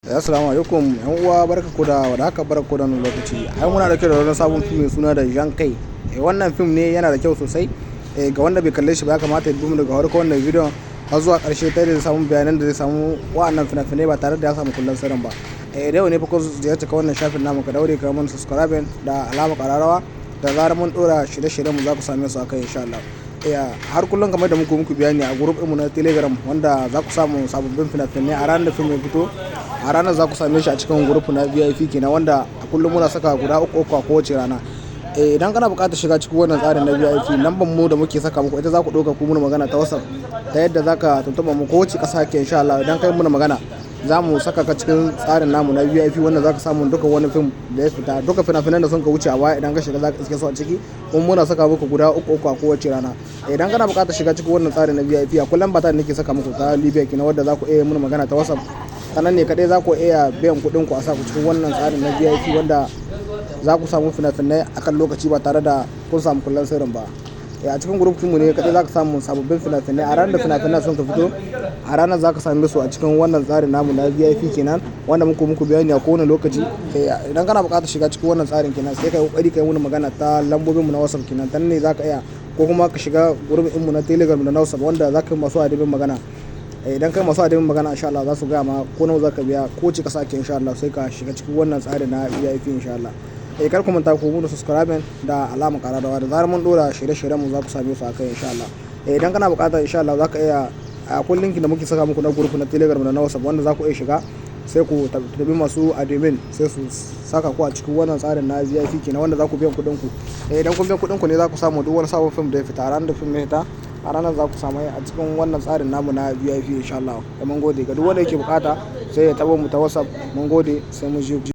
Assalamu alaikum yan uwa, barka da wadaka, barka da wannan lokaci. Ai muna dauke da wani sabon fim mai suna da Jan Kai. Wannan fim ne yana da kyau sosai. Ga wanda bai kalle shi ba ya kamata ya bi mu daga farko wannan bidiyon har zuwa karshe ta da samu bayanan da zai samu wa'annan fina-finai ba tare da ya samu kullun sirrin ba. Da yau ne fa ko zai cika wannan shafin namu, ka daure ka mana subscribe da alama kararawa da zarar mun dora shirye-shiryen mu za ku same su akai insha Allah. Har kullum kamar da muku bayani a group mu na Telegram wanda za ku samu sababbin fina-finai a ranar da fim ya fito. A ranar za ku same shi a cikin group na VIP kenan wanda a kullum muna saka guda uku a kowace rana. Idan kana buƙatar shiga cikin wannan tsarin na VIP, lambar mu da muke saka muku ita za ku ɗauka ku muna magana ta WhatsApp ta yadda za ka tuntuɓa mu kowace ƙasa ke insha Allah. Idan kai muna magana za mu saka ka cikin tsarin namu na VIP wanda za ka samu duka wani fim da ya fita, duka fina-finan da sun ka wuce a baya. Idan ka shiga za ka iske su a ciki kuma muna saka muku guda uku a kowace rana. Idan kana buƙatar shiga cikin wannan tsarin na VIP, akwai lamba ta da nake saka muku ta Libya kenan wadda za ku iya muna magana ta WhatsApp. Sanan ne kadai za ku iya biyan kuɗin ku a sa ku cikin wannan tsarin na VIP wanda za ku samu fina-finai akan lokaci ba tare da kun samu kullun sirrin ba. A cikin group mu ne kadai za ka samu sababbin fina-finai a ranar da fina-finai sun ka fito. A ranar za ka same su a cikin wannan tsarin namu na VIP kenan wanda muku bayani a kowane lokaci. Idan kana buƙatar shiga cikin wannan tsarin kenan sai kai kokari kai muna magana ta lambobin mu na WhatsApp kenan, tan ne za ka iya, ko kuma ka shiga group mu na Telegram da na WhatsApp wanda za ka yi masu adabin magana. Idan kai masu adabin magana insha Allah za su gaya ma ko nawa za ka biya ko ce kasa ke insha Allah sai ka shiga cikin wannan tsarin na VIP insha Allah. Kar ku manta ku muna subscribe da alama kararrawa da zarar mun dora shirye-shiryen mu za ku same su akai insha Allah. Idan kana buƙatar insha Allah za ka iya, akwai link da muke saka muku na group na Telegram da na WhatsApp wanda za ku iya shiga sai ku tabi masu admin sai su saka ku a cikin wannan tsarin na VIP kenan wanda za ku biyan kuɗin ku. Idan kun biyan kuɗin ku ne za ku samu duk wani sabon film da ya fita. A ranar da film ya fita a ranar za ku samu a cikin wannan tsarin namu na VIP insha Allah. Mun gode ga duk wanda yake bukata sai ya tabo mu ta WhatsApp. Mun gode sai mu ji.